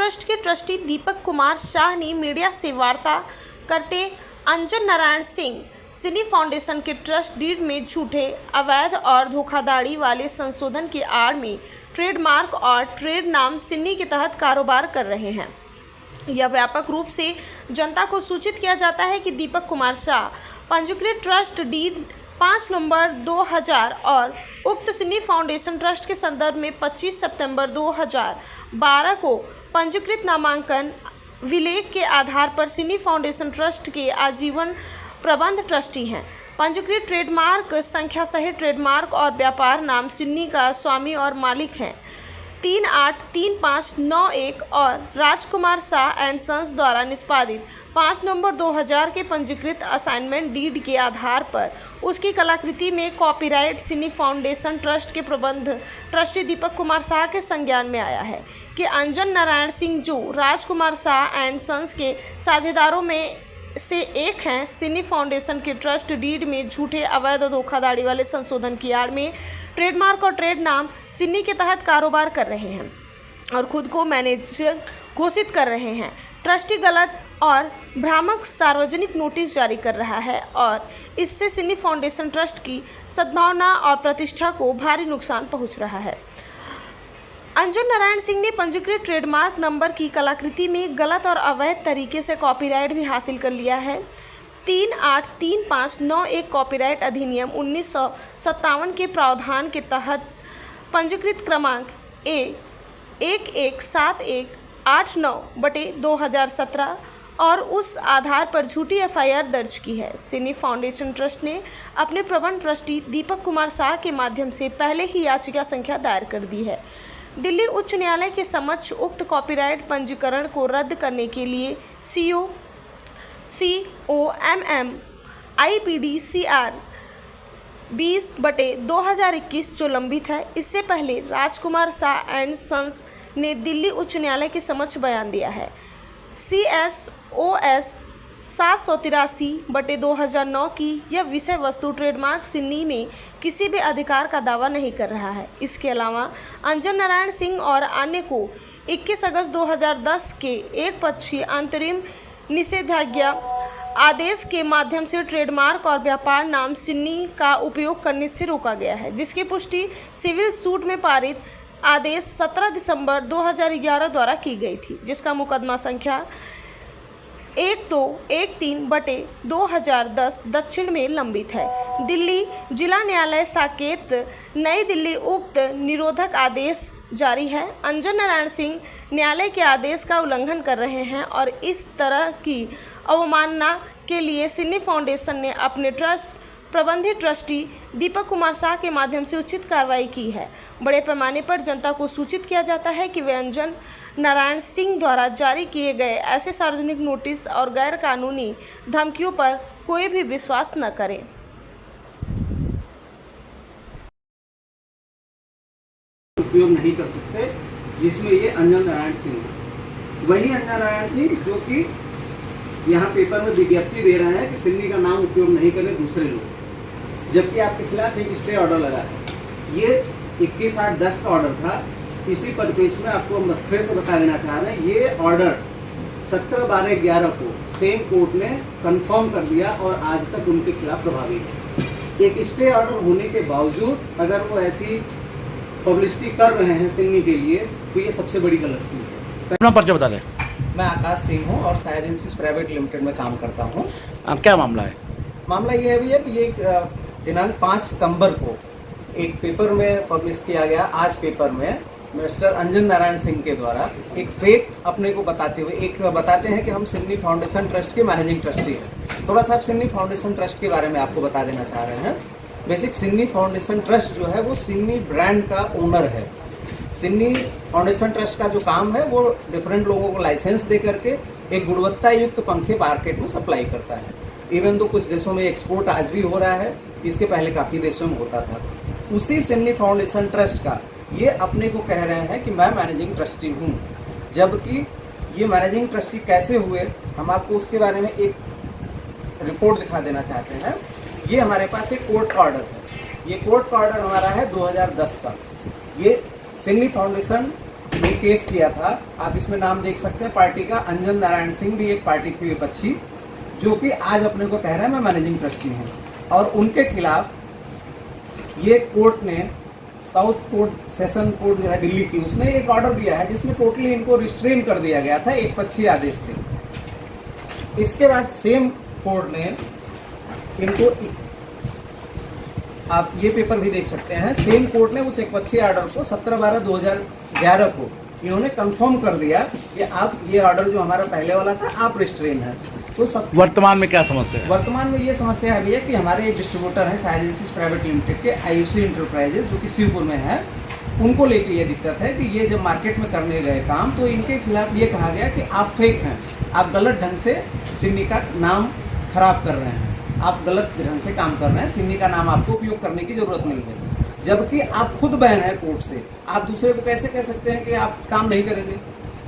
Trust के trustee Deepak Kumar Shah ने media से वार्ता करते अंजन नारायण सिंह सिनी फाउंडेशन के ट्रस्ट डीड में झूठे, अवैध और धोखाधड़ी वाले संशोधन की आड़ में ट्रेडमार्क और ट्रेड नाम सिन्नी के तहत कारोबार कर रहे हैं। यह व्यापक रूप से जनता को सूचित किया जाता है कि दीपक कुमार शाह पंजीकृत ट्रस्ट डीड 5 नवंबर 2000 और उक्त सिनी फाउंडेशन ट्रस्ट के संदर्भ में 25 सितंबर 2012 को पंजीकृत नामांकन विलेख के आधार पर सिनी फाउंडेशन ट्रस्ट के आजीवन प्रबंध ट्रस्टी हैं। पंजीकृत ट्रेडमार्क संख्या सहित ट्रेडमार्क और व्यापार नाम सिन्नी का स्वामी और मालिक हैं 383591 और राजकुमार शाह एंड सन्स द्वारा निष्पादित 5 नवंबर 2000 के पंजीकृत असाइनमेंट डीड के आधार पर उसकी कलाकृति में कॉपीराइट सिनी फाउंडेशन ट्रस्ट के प्रबंध ट्रस्टी दीपक कुमार शाह के संज्ञान में आया है कि अंजन नारायण सिंह जो राजकुमार शाह एंड सन्स के साझेदारों में से एक हैं, सिनी फाउंडेशन के ट्रस्ट डीड में झूठे, अवैध और धोखाधड़ी वाले संशोधन की आड़ में ट्रेडमार्क और ट्रेड नाम सिन्नी के तहत कारोबार कर रहे हैं और खुद को मैनेजर घोषित कर रहे हैं। ट्रस्टी गलत और भ्रामक सार्वजनिक नोटिस जारी कर रहा है और इससे सिन्नी फाउंडेशन ट्रस्ट की सद्भावना और प्रतिष्ठा को भारी नुकसान पहुंच रहा है। अंजन नारायण सिंह ने पंजीकृत ट्रेडमार्क नंबर की कलाकृति में गलत और अवैध तरीके से कॉपीराइट भी हासिल कर लिया है। 383591 कॉपीराइट अधिनियम 1957 के प्रावधान के तहत पंजीकृत क्रमांक A117189/2017 और उस आधार पर झूठी FIR दर्ज की है। सिनी फाउंडेशन ट्रस्ट ने अपने प्रबंध ट्रस्टी दीपक कुमार शाह के माध्यम से पहले ही याचिका संख्या दायर कर दी है। दिल्ली उच्च न्यायालय के समक्ष उक्त कॉपीराइट पंजीकरण को रद्द करने के लिए COMM IPD CR 20/2021 जो लंबित है। इससे पहले राजकुमार शाह एंड सन्स ने दिल्ली उच्च न्यायालय के समक्ष बयान दिया है। CSOS 783/2009 की यह विषय वस्तु ट्रेडमार्क सिन्नी में किसी भी अधिकार का दावा नहीं कर रहा है। इसके अलावा अंजन नारायण सिंह और अन्य को 21 अगस्त 2010 के एक पक्षीय अंतरिम निषेधाज्ञा आदेश के माध्यम से ट्रेडमार्क और व्यापार नाम सिन्नी का उपयोग करने से रोका गया है, जिसकी पुष्टि सिविल सूट में पारित आदेश 17 दिसंबर 2011 द्वारा की गई थी, जिसका मुकदमा संख्या 1213/2010 दक्षिण में लंबित है। दिल्ली जिला न्यायालय साकेत नई दिल्ली उक्त निरोधक आदेश जारी है। अंजन नारायण सिंह न्यायालय के आदेश का उल्लंघन कर रहे हैं और इस तरह की अवमानना के लिए सिन्नी फाउंडेशन ने अपने ट्रस्ट प्रबंधित ट्रस्टी दीपक कुमार शाह के माध्यम से उचित कार्रवाई की है। बड़े पैमाने पर जनता को सूचित किया जाता है कि वे अंजन नारायण सिंह द्वारा जारी किए गए ऐसे सार्वजनिक नोटिस और गैर कानूनी धमकियों पर कोई भी विश्वास न करें। उपयोग नहीं कर सकते, जिसमें ये अंजन नारायण सिंह, वही अंजन नारायण सिंह जो कि यहाँ पेपर में विज्ञप्ति दे रहे हैं कि सिन्नी का नाम उपयोग नहीं करें दूसरे लोग, जबकि आपके खिलाफ एक स्टे ऑर्डर लगा है। ये 21/8/10 का ऑर्डर था। इसी परिपेक्ष में आपको हम फिर से बता देना चाह रहे हैं, ये ऑर्डर 17/12/11 को सेम कोर्ट ने कंफर्म कर दिया और आज तक उनके खिलाफ प्रभावी है। एक स्टे ऑर्डर होने के बावजूद अगर वो ऐसी पब्लिसिटी कर रहे हैं सिन्नी के लिए, तो ये सबसे बड़ी गलत चीज़ है। अपना परिचय बता दें। मैं आकाश सिंह हूँ और साइडेंसिस प्राइवेट लिमिटेड में काम करता हूँ। क्या मामला है? मामला ये है भैया कि ये दिनांक 5 सितंबर को एक पेपर में पब्लिश किया गया, आज पेपर में मिस्टर अंजन नारायण सिंह के द्वारा एक फेक अपने को बताते हुए बताते हैं कि हम सिन्नी फाउंडेशन ट्रस्ट के मैनेजिंग ट्रस्टी हैं। थोड़ा सा सिन्नी फाउंडेशन ट्रस्ट के बारे में आपको बता देना चाह रहे हैं। बेसिक सिन्नी फाउंडेशन ट्रस्ट जो है वो सिन्नी ब्रांड का ओनर है। सिन्नी फाउंडेशन ट्रस्ट का जो काम है वो डिफरेंट लोगों को लाइसेंस दे करके एक गुणवत्ता युक्त पंखे मार्केट में सप्लाई करता है। इवन तो कुछ देशों में एक्सपोर्ट आज भी हो रहा है, इसके पहले काफ़ी देशों में होता था। उसी सिन्नी फाउंडेशन ट्रस्ट का ये अपने को कह रहे हैं कि मैं मैनेजिंग ट्रस्टी हूँ, जबकि ये मैनेजिंग ट्रस्टी कैसे हुए हम आपको उसके बारे में एक रिपोर्ट दिखा देना चाहते हैं। ये हमारे पास एक कोर्ट का ऑर्डर है। ये कोर्ट का ऑर्डर हमारा है 2010 का। ये सिन्नी फाउंडेशन ये केस किया था। आप इसमें नाम देख सकते हैं पार्टी का, अंजन नारायण सिंह भी एक पार्टी थी विपक्षी, जो कि आज अपने को कह रहे हैं मैं मैनेजिंग ट्रस्टी हूँ। और उनके खिलाफ ये कोर्ट ने, साउथ कोर्ट सेशन कोर्ट जो है दिल्ली की, उसने एक ऑर्डर दिया है जिसमें टोटली इनको रिस्ट्रेन कर दिया गया था एक पक्षीय आदेश से। इसके बाद सेम कोर्ट ने इनको, आप ये पेपर भी देख सकते हैं, सेम कोर्ट ने उस एक पक्षीय ऑर्डर को 17/12/2011 को इन्होंने कंफर्म कर दिया कि आप ये ऑर्डर जो हमारा पहले वाला था आप रिस्ट्रेन है। तो सब वर्तमान में क्या समस्या है? वर्तमान में ये समस्या है भैया कि हमारे एक डिस्ट्रीब्यूटर हैं साई एजेंसीज प्राइवेट लिमिटेड के, आयुषी इंटरप्राइजेज, जो कि शिवपुर में है, उनको लेके ये दिक्कत है कि ये जब मार्केट में करने गए काम तो इनके खिलाफ ये कहा गया कि आप फेक हैं, आप गलत ढंग से सिन्नी का नाम खराब कर रहे हैं, आप गलत ढंग से काम कर रहे हैं, सिन्नी का नाम आपको उपयोग करने की जरूरत नहीं है। जबकि आप खुद बैन है कोर्ट से, आप दूसरे को कैसे कह सकते हैं कि आप काम नहीं करेंगे?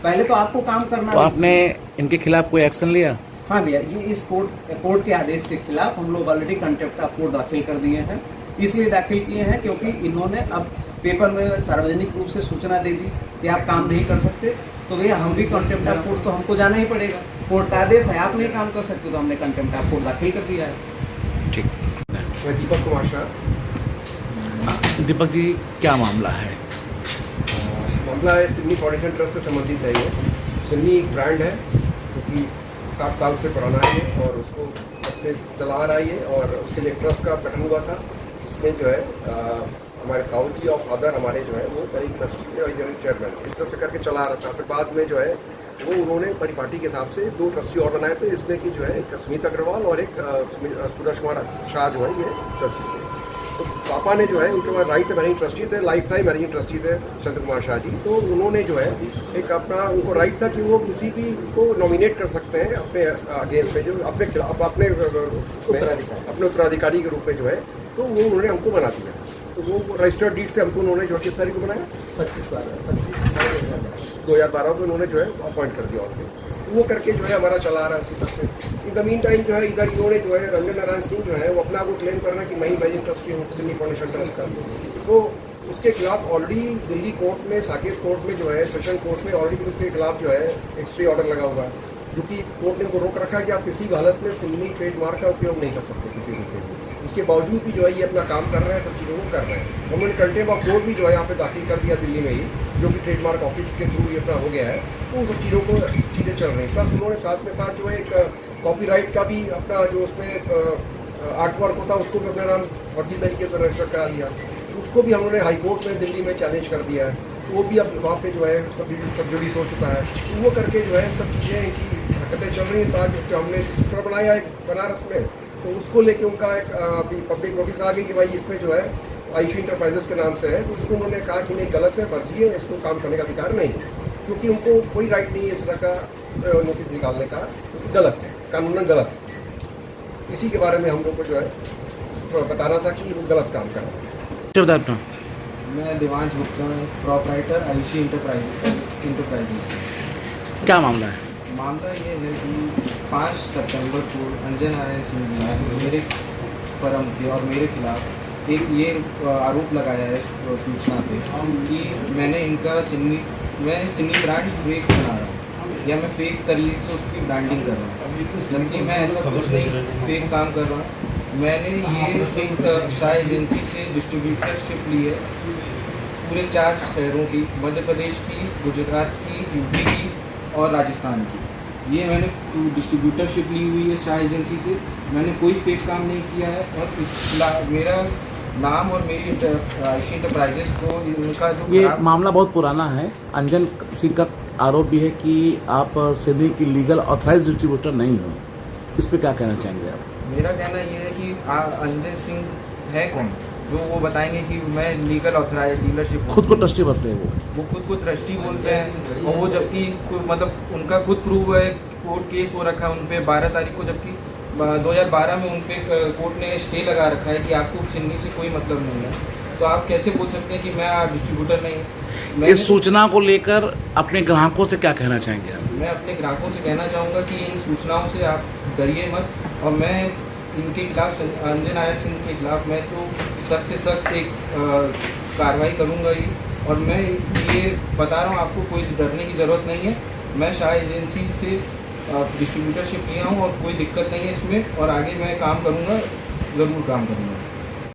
पहले तो आपको काम करना। तो आपने इनके खिलाफ कोई एक्शन लिया? हाँ भैया, ये इस कोर्ट के आदेश के खिलाफ हम लोग ऑलरेडी कंटेम्प्ट ऑफ कोर्ट दाखिल कर दिए हैं। इसलिए दाखिल किए हैं क्योंकि इन्होंने अब पेपर में सार्वजनिक रूप से सूचना दे दी कि आप काम नहीं कर सकते, तो भैया हम भी कंटेम्प्ट ऑफ कोर्ट तो हमको जाना ही पड़ेगा। कोर्ट का आदेश है, आप नहीं काम कर सकते, तो हमने कंटेम्प्ट ऑफ कोर्ट दाखिल कर दिया है। ठीक। मैं दीपक कुमार शाह। दीपक जी, क्या मामला है? मामला है सिन्नी फाउंडेशन ट्रस्ट से संबंधित है। ये सिन्नी एक ब्रांड है जो कि 60 साल से पुराना है और उसको तब से चला आ रहा है और उसके लिए ट्रस्ट का गठन हुआ था। इसमें जो है हमारे ताऊ जी और फादर हमारे जो है वो एक ट्रस्टी थे और जनरल चेयरमैन, इस तरह से करके चला आ रहा था। फिर बाद में जो है वो उन्होंने परिपाटी के हिसाब से 2 ट्रस्टी और बनाए थे, इसमें कि जो है एक सुमित अग्रवाल और एक सूरज कुमार शाह जो है ये ट्रस्टी थे। तो पापा ने जो है उनके पास राइट मैनेजिंग ट्रस्टी थे, लाइफ टाइम मैनेजिंग ट्रस्टी थे चंद्र कुमार शाह जी। तो उन्होंने जो है एक अपना उनको राइट था कि वो किसी भी को नॉमिनेट कर सकते हैं अपने अगेंस्ट में, जो अपने उत्तराधिकारी के रूप में जो है, तो वो उन्होंने हमको बना दिया। तो वो रजिस्टर्ड डीड से हमको उन्होंने जो 25 तारीख को बनाया, 2012 को उन्होंने जो है अपॉइंट कर दिया। और वो करके जो है हमारा चला आ रहा है इसी तरह से। इन द मीन टाइम जो है इधर इन्होंने जो है रंजन नारायण सिंह जो है वो अपना को क्लेम कर रहे हैं कि मैं ही मैनेजिंग ट्रस्टी हूँ सिन्नी फाउंडेशन ट्रस्ट का। तो उसके खिलाफ ऑलरेडी दिल्ली कोर्ट में, साकेत कोर्ट में जो है, सेशन कोर्ट में ऑलरेडी उसके खिलाफ जो है एक स्टे ऑर्डर लगा हुआ है, क्योंकि कोर्ट ने उनको रोक रखा है कि आप किसी भी हालत में सिन्नी ट्रेडमार्क का उपयोग नहीं कर सकते किसी रूप में। उसके बावजूद भी जो है ये अपना काम कर रहे हैं, सब चीज़ों को कर रहे हैं। उन्होंने कंटेम्प्ट ऑफ कोर्ट भी जो है यहाँ पे दाखिल कर दिया दिल्ली में ही, जो कि ट्रेडमार्क ऑफिस के थ्रू ये अपना हो गया है। तो उन सब चीज़ों को चीज़ें चल रही हैं। प्लस उन्होंने साथ में साथ जो है एक कॉपीराइट का भी अपना जो उसमें आर्ट वर्क होता है उसको भी अपना नाम फर्जी तरीके से रजिस्टर करा लिया। उसको भी हमने हाई कोर्ट में दिल्ली में चैलेंज कर दिया है। तो वो भी अब वहाँ पे जो है सब जुडिस हो चुका है। तो वो करके जो है सब चीज़ें की हरकतें चल रही हैं। ताज जो हमने चित्र बनाया एक बनारस में, तो उसको लेके उनका एक अभी पब्लिक नोटिस आ गई कि भाई इसमें जो है आयुषी इंटरप्राइजेस के नाम से है। तो उसको उन्होंने कहा कि नहीं, गलत है, फर्जी है, इसको काम करने का अधिकार नहीं, क्योंकि उनको कोई राइट नहीं है इस तरह का नोटिस निकालने का, क्योंकि गलत है, कानूनन गलत है। इसी के बारे में हम लोग को जो है बताना था कि वो गलत काम कर रहे हैं। बता अपना। मैं देवांश गुप्ता, प्रॉपराइटर आयुषी इंटरप्राइजेज। क्या मामला है? मामला ये है कि 5 सितंबर को अंजन नारायण सिंह जी ने मेरे फर्म के और मेरे खिलाफ एक ये आरोप लगाया है सूचना पे कि मैंने इनका सिन्नी ब्रांड फेक बना रहा हूँ या मैं फेक तरीके से उसकी ब्रांडिंग कर रहा हूँ, जबकि मैं ऐसा कुछ नहीं फेक काम कर रहा हूँ। मैंने ये एक शाह एजेंसी से डिस्ट्रीब्यूटरशिप ली है पूरे 4 शहरों की, मध्य प्रदेश की, गुजरात की, यूपी की और राजस्थान की। ये मैंने डिस्ट्रीब्यूटरशिप ली हुई है शाह एजेंसी से। मैंने कोई फेक काम नहीं किया है और मेरा नाम और मेरी आयुषी इंटरप्राइजेस को उनका जो ये मामला बहुत पुराना है। अंजन सिंह का आरोप भी है कि आप सिन्नी की लीगल ऑथराइज डिस्ट्रीब्यूटर नहीं हो। इस पर क्या कहना चाहेंगे आप? मेरा कहना ये है कि अंजन सिंह है कौन जो वो बताएंगे कि मैं लीगल ऑथराइज डीलरशिप खुद को ट्रस्टी बताते हैं वो खुद को ट्रस्टी बोलते हैं। और वो जबकि मतलब उनका खुद प्रूव है, कोर्ट केस हो रखा है उन पर 12 तारीख को, जबकि 2012 में उन पर कोर्ट ने स्टे लगा रखा है कि आपको सिन्नी से कोई मतलब नहीं है। तो आप कैसे बोल सकते हैं कि मैं डिस्ट्रीब्यूटर नहीं? इस सूचना को लेकर अपने ग्राहकों से क्या कहना चाहेंगे आप? मैं अपने ग्राहकों से कहना चाहूँगा कि इन सूचनाओं से आप डरिए मत, और मैं इनके खिलाफ, अंजन नारायण सिंह के खिलाफ मैं तो सख्त से सख्त एक कार्रवाई करूँगा ही। और मैं ये बता रहा हूँ आपको, कोई डरने की ज़रूरत नहीं है। मैं शाह एजेंसी से डिस्ट्रीब्यूटरशिप लिया हूँ और कोई दिक्कत नहीं है इसमें, और आगे मैं काम करूँगा, ज़रूर काम करूँगा।